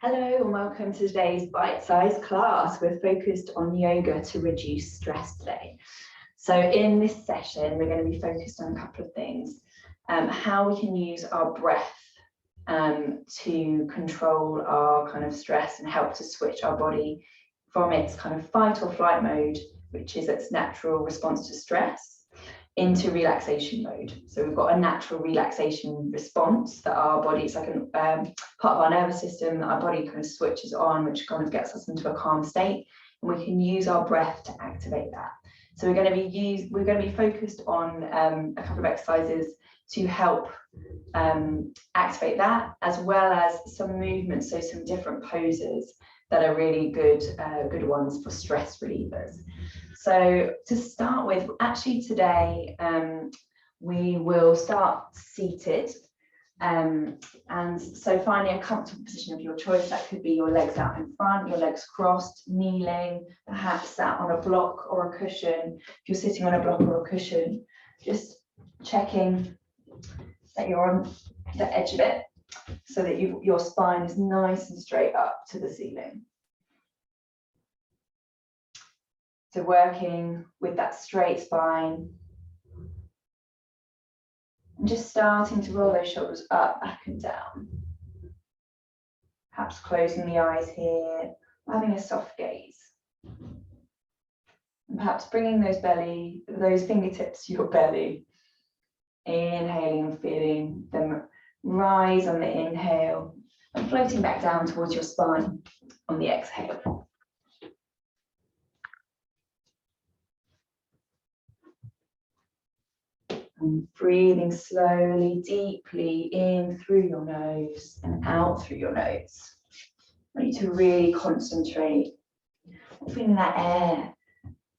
Hello and welcome to today's bite-sized class. We're focused on yoga to reduce stress today. So in this session, we're going to be focused on a couple of things. How we can use our breath to control our kind of stress and help to switch our body from its kind of fight or flight mode, which is its natural response to stress, into relaxation mode. So we've got a natural relaxation response that our body, it's like a part of our nervous system that our body kind of switches on, which kind of gets us into a calm state, and we can use our breath to activate that. So we're going to be focused on a couple of exercises to help activate that, as well as some movements, so some different poses that are really good ones for stress relievers. So to start with, actually today we will start seated, and so finding a comfortable position of your choice. That could be your legs out in front, your legs crossed, kneeling, perhaps sat on a block or a cushion. If you're sitting on a block or a cushion, just checking that you're on the edge of it so that your spine is nice and straight up to the ceiling. So working with that straight spine and just starting to roll those shoulders up, back and down. Perhaps closing the eyes here, having a soft gaze. And perhaps bringing those fingertips to your belly. Inhaling and feeling them rise on the inhale and floating back down towards your spine on the exhale. And breathing slowly, deeply in through your nose and out through your nose. I want you to really concentrate on feeling that air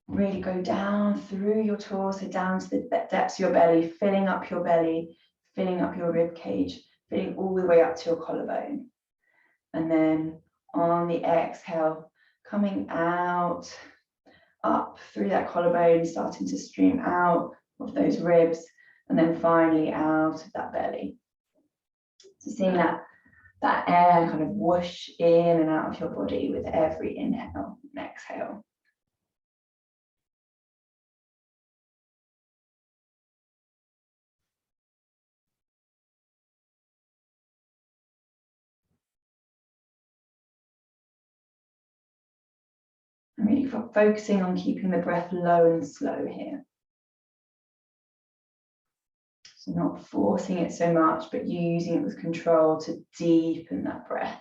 really go down through your torso, down to the depths of your belly, filling up your belly, filling up your rib cage, filling all the way up to your collarbone. And then on the exhale, coming out, up through that collarbone, starting to stream out of those ribs, and then finally out of that belly. So seeing that air kind of whoosh in and out of your body with every inhale and exhale. And really focusing on keeping the breath low and slow here. So not forcing it so much, but using it with control to deepen that breath.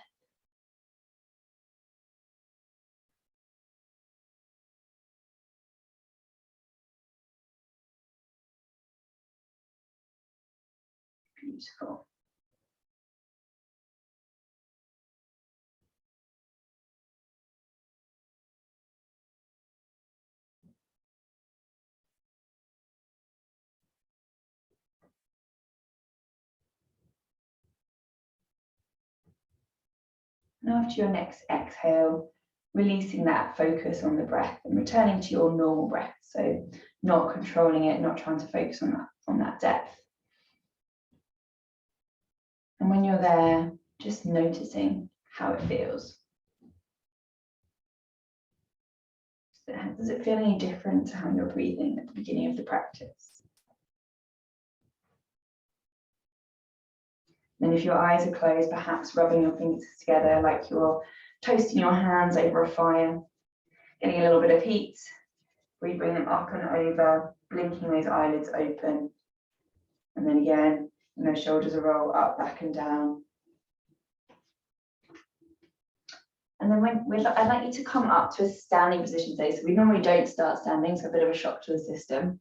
Beautiful. And after your next exhale, releasing that focus on the breath and returning to your normal breath. So not controlling it, not trying to focus on that depth. And when you're there, just noticing how it feels. Does it feel any different to how you're breathing at the beginning of the practice? Then if your eyes are closed, perhaps rubbing your fingers together like you're toasting your hands over a fire, getting a little bit of heat. We bring them up and over, blinking those eyelids open. And then again, and those shoulders will roll up, back and down. And then I'd like you to come up to a standing position today. So we normally don't start standing, so a bit of a shock to the system.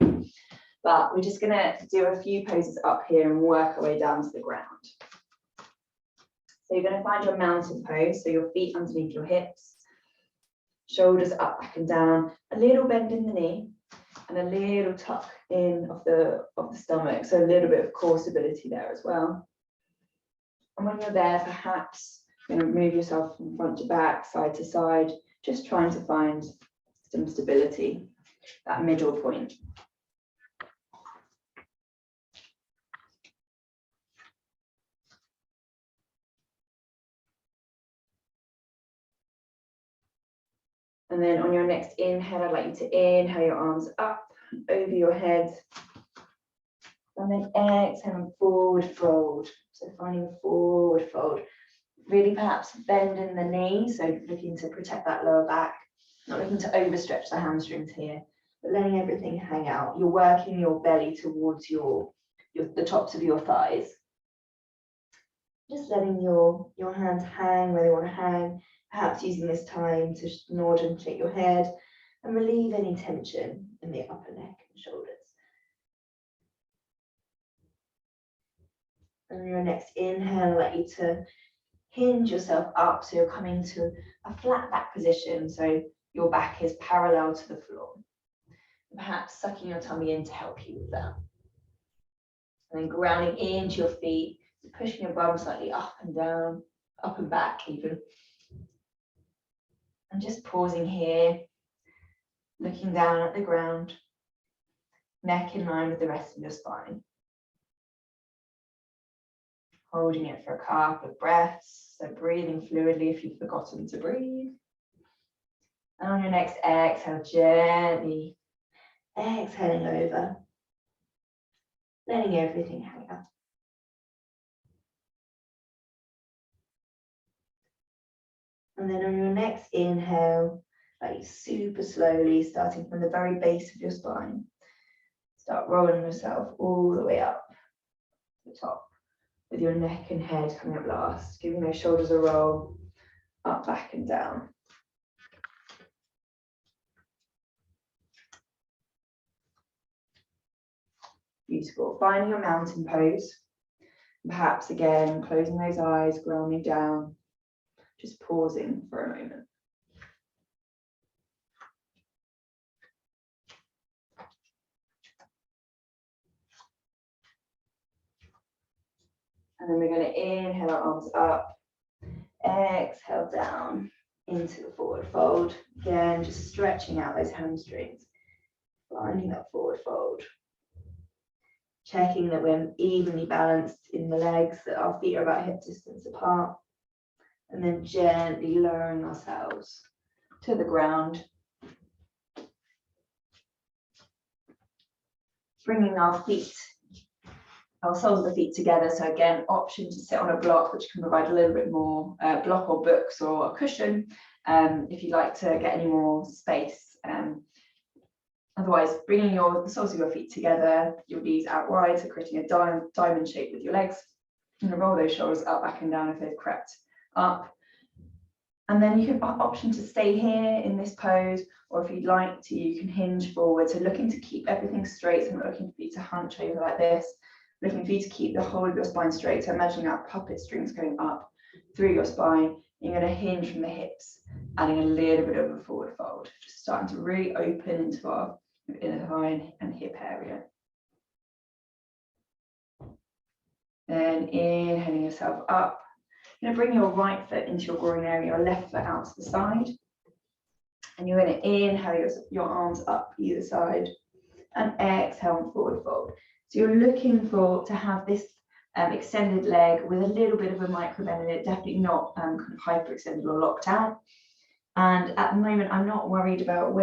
But we're just going to do a few poses up here and work our way down to the ground. So you're going to find your mountain pose, so your feet underneath your hips, shoulders up, back and down, a little bend in the knee, and a little tuck in of the stomach, so a little bit of core stability there as well. And when you're there, perhaps you're going to move yourself from front to back, side to side, just trying to find some stability, that middle point. And then on your next inhale, I'd like you to inhale your arms up over your head. And then exhale and forward fold. So finding a forward fold. Really perhaps bending the knees, so looking to protect that lower back. Not looking to overstretch the hamstrings here, but letting everything hang out. You're working your belly towards the tops of your thighs. Just letting your hands hang where they want to hang, perhaps using this time to nod and shake your head and relieve any tension in the upper neck and shoulders. And on your next inhale, I'd like you to hinge yourself up so you're coming to a flat back position, so your back is parallel to the floor. Perhaps sucking your tummy in to help you with that. And then grounding into your feet, pushing your bum slightly up and down, up and back even. And just pausing here, looking down at the ground, neck in line with the rest of your spine. Holding it for a couple of breaths, so breathing fluidly if you've forgotten to breathe. And on your next exhale, gently exhaling over, letting everything hang out. And then on your next inhale, like super slowly, starting from the very base of your spine, start rolling yourself all the way up to the top, with your neck and head coming up last, giving those shoulders a roll, up, back and down. Beautiful. Finding your mountain pose. Perhaps again, closing those eyes, grounding down, just pausing for a moment. And then we're going to inhale our arms up, exhale down into the forward fold. Again, just stretching out those hamstrings, finding that forward fold. Checking that we're evenly balanced in the legs, that our feet are about hip distance apart. And then gently lowering ourselves to the ground. Bringing our soles of the feet together. So again, option to sit on a block, which can provide a little bit more block or books or a cushion, if you'd like to get any more space. Otherwise, bringing the soles of your feet together, your knees out wide, so creating a diamond shape with your legs, and roll those shoulders up, back and down if they've crept up. And then you can option to stay here in this pose, or if you'd like to, you can hinge forward. So looking to keep everything straight, so I'm not looking for you to hunch over like this, looking for you to keep the whole of your spine straight. So imagining our puppet strings going up through your spine. You're going to hinge from the hips, adding a little bit of a forward fold, just starting to really open into our inner thigh and hip area. Then inhaling yourself up. You're going to bring your right foot into your groin area, your left foot out to the side. And you're going to inhale your arms up either side and exhale and forward fold. So you're looking to have this extended leg with a little bit of a micro bend in it, definitely not kind of hyperextended or locked out. And at the moment, I'm not worried about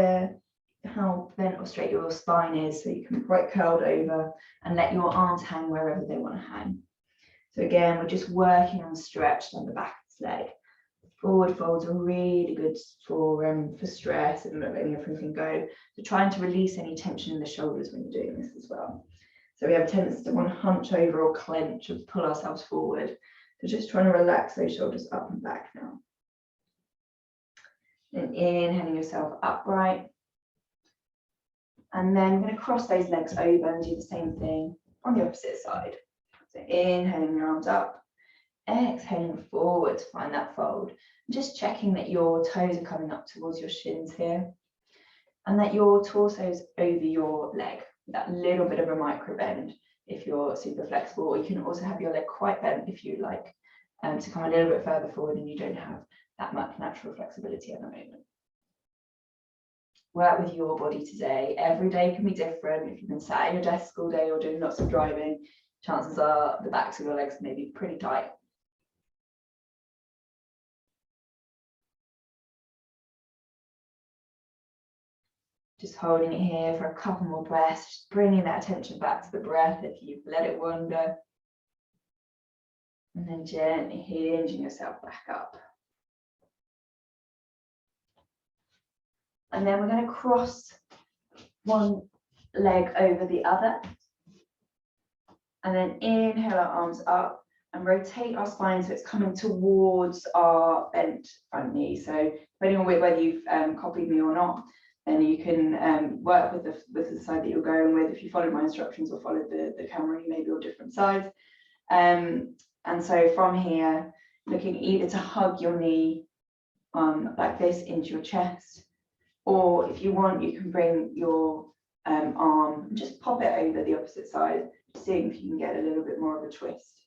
how bent or straight your spine is, so you can be quite curled over and let your arms hang wherever they want to hang. So again, we're just working on stretch down the back of the leg. Forward folds are really good for stress and letting everything go. So trying to release any tension in the shoulders when you're doing this as well. So we have a tendency to want to hunch over or clench or pull ourselves forward. So just trying to relax those shoulders up and back now. Then inhaling yourself upright. And then we're going to cross those legs over and do the same thing on the opposite side. So inhaling your arms up, exhaling forward to find that fold. Just checking that your toes are coming up towards your shins here and that your torso is over your leg. That little bit of a micro bend if you're super flexible, or you can also have your leg quite bent if you like to come a little bit further forward and you don't have that much natural flexibility at the moment. Work with your body today. Every day can be different. If you've been sat at your desk all day or doing lots of driving, chances are the backs of your legs may be pretty tight. Just holding it here for a couple more breaths, just bringing that attention back to the breath if you've let it wander. And then gently hinging yourself back up. And then we're going to cross one leg over the other. And then inhale our arms up and rotate our spine so it's coming towards our bent front knee. So depending on whether you've copied me or not, then you can work with the side that you're going with. If you follow my instructions or follow the camera, you may be on different sides. And so from here, looking either to hug your knee like this into your chest, or if you want, you can bring your arm and just pop it over the opposite side, seeing if you can get a little bit more of a twist.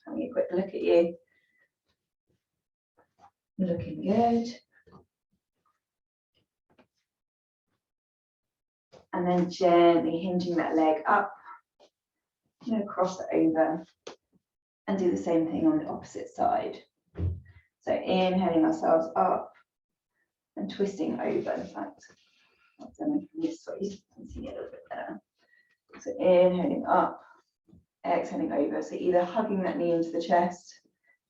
Having a quick look at you. Looking good. And then gently hinging that leg up. I'm going to cross it over and do the same thing on the opposite side. So inhaling ourselves up and twisting over. In fact, I've done it from this way, you can see it a little bit better. So inhaling up, exhaling over. So either hugging that knee into the chest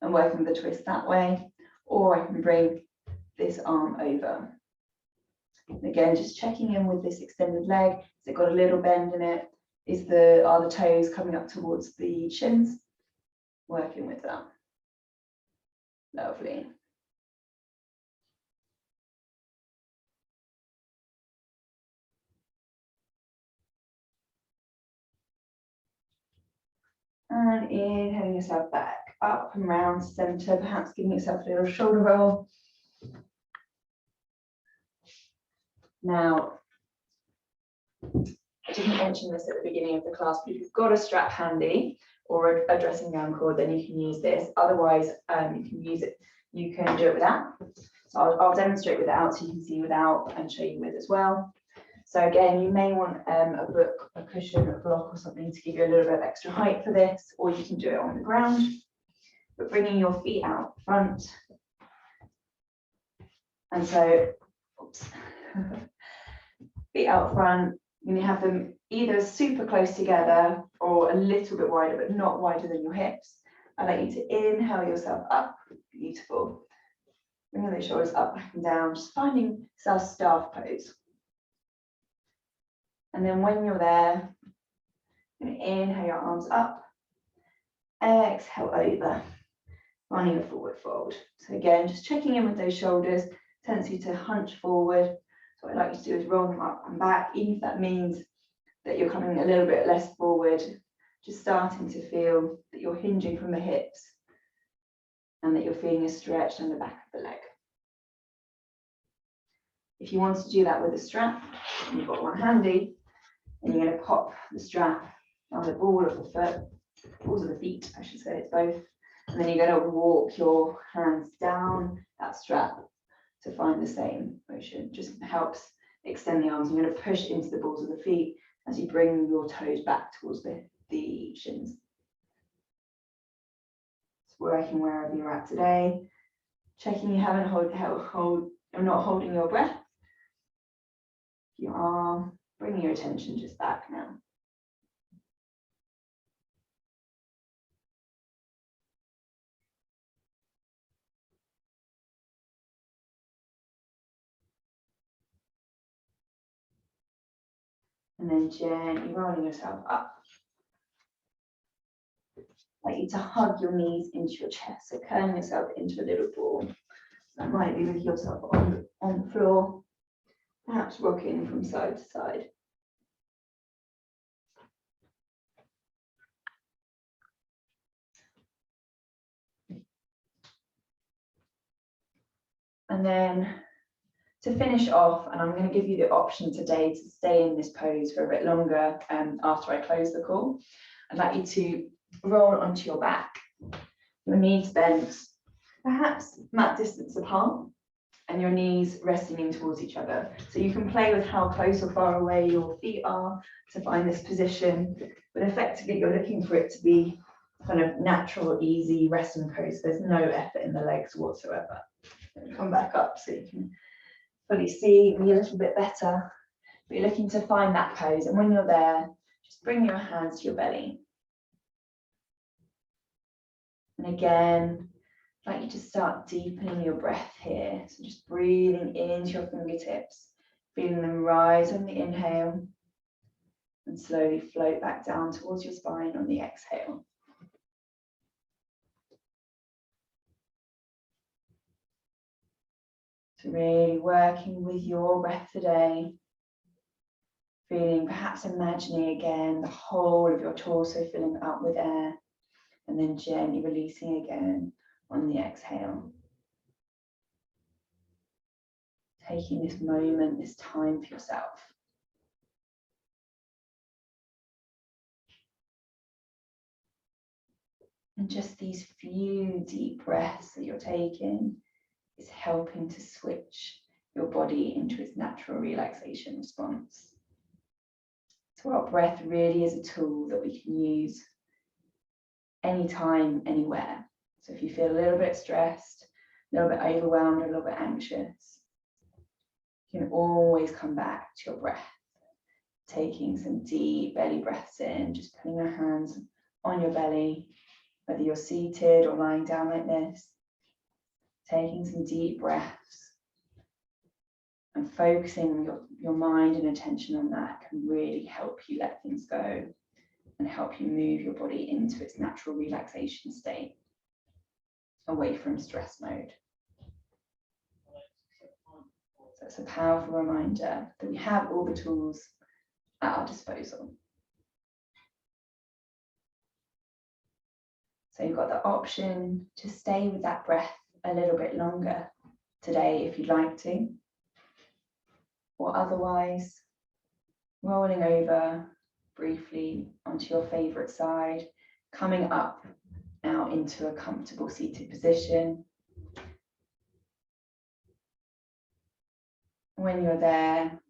and working the twist that way, or I can bring this arm over. And again, just checking in with this extended leg. Has it got a little bend in it? Are the toes coming up towards the shins? Working with that. Lovely. And inhaling yourself back up and round center, perhaps giving yourself a little shoulder roll. Now, I didn't mention this at the beginning of the class, but if you've got a strap handy or a dressing gown cord, then you can use this. Otherwise, you can use it. You can do it without. So I'll demonstrate without, so you can see without and show you with as well. So again, you may want a book, a cushion, a block or something to give you a little bit of extra height for this, or you can do it on the ground. But bringing your feet out front. And so, oops. Feet out front, you have them either super close together or a little bit wider, but not wider than your hips. I'd like you to inhale yourself up, beautiful. Bringing those shoulders up, back and down, just finding self-staff pose. And then when you're there, you're going to inhale your arms up, exhale over, finding a forward fold. So again, just checking in with those shoulders, tendency to hunch forward. So what I'd like you to do is roll them up and back, even if that means that you're coming a little bit less forward, just starting to feel that you're hinging from the hips and that you're feeling a stretch in the back of the leg. If you want to do that with a strap, you've got one handy, and you're going to pop the strap on the ball of the foot, balls of the feet, I should say, it's both. And then you're going to walk your hands down that strap to find the same motion. Just helps extend the arms. You're going to push into the balls of the feet as you bring your toes back towards the shins. It's working wherever you're at today. Checking you haven't you're not holding your breath. If you are, bringing your attention just back now. And then gently rolling yourself up. I'd like you to hug your knees into your chest, so curling yourself into a little ball. That might be with yourself on the floor, perhaps rocking from side to side. And then to finish off, and I'm going to give you the option today to stay in this pose for a bit longer after I close the call. I'd like you to roll onto your back, your knees bent, perhaps mat distance apart, and your knees resting in towards each other. So you can play with how close or far away your feet are to find this position, but effectively you're looking for it to be kind of natural, easy resting pose. There's no effort in the legs whatsoever. Come back up so you can fully see me a little bit better. But you're looking to find that pose, and when you're there, just bring your hands to your belly. And again, I'd like you to start deepening your breath here. So just breathing into your fingertips, feeling them rise on the inhale, and slowly float back down towards your spine on the exhale. So really working with your breath today. Feeling, perhaps imagining again the whole of your torso filling up with air, and then gently releasing again on the exhale. Taking this moment, this time for yourself. And just these few deep breaths that you're taking is helping to switch your body into its natural relaxation response. So our breath really is a tool that we can use anytime, anywhere. So if you feel a little bit stressed, a little bit overwhelmed, a little bit anxious, you can always come back to your breath. Taking some deep belly breaths in, just putting your hands on your belly, whether you're seated or lying down like this. Taking some deep breaths and focusing your mind and attention on that can really help you let things go and help you move your body into its natural relaxation state, away from stress mode. So it's a powerful reminder that we have all the tools at our disposal. So you've got the option to stay with that breath a little bit longer today if you'd like to, or otherwise rolling over briefly onto your favorite side, coming up now into a comfortable seated position. When you're there,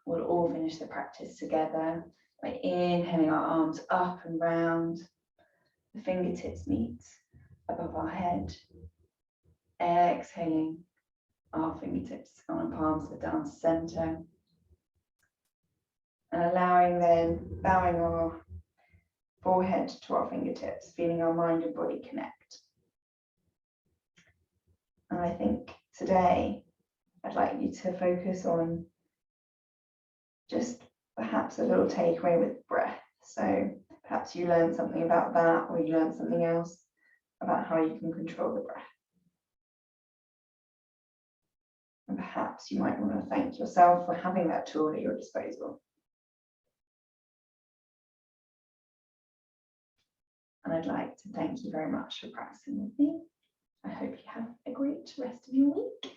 we'll all finish the practice together by inhaling our arms up and round. The fingertips meet above our head. Exhaling, our fingertips on our palms are down to center. And allowing then, bowing our forehead to our fingertips, feeling our mind and body connect. And I think today, I'd like you to focus on just perhaps a little takeaway with breath. So perhaps you learned something about that, or you learned something else about how you can control the breath. And perhaps you might want to thank yourself for having that tool at your disposal. And I'd like to thank you very much for practicing with me. I hope you have a great rest of your week.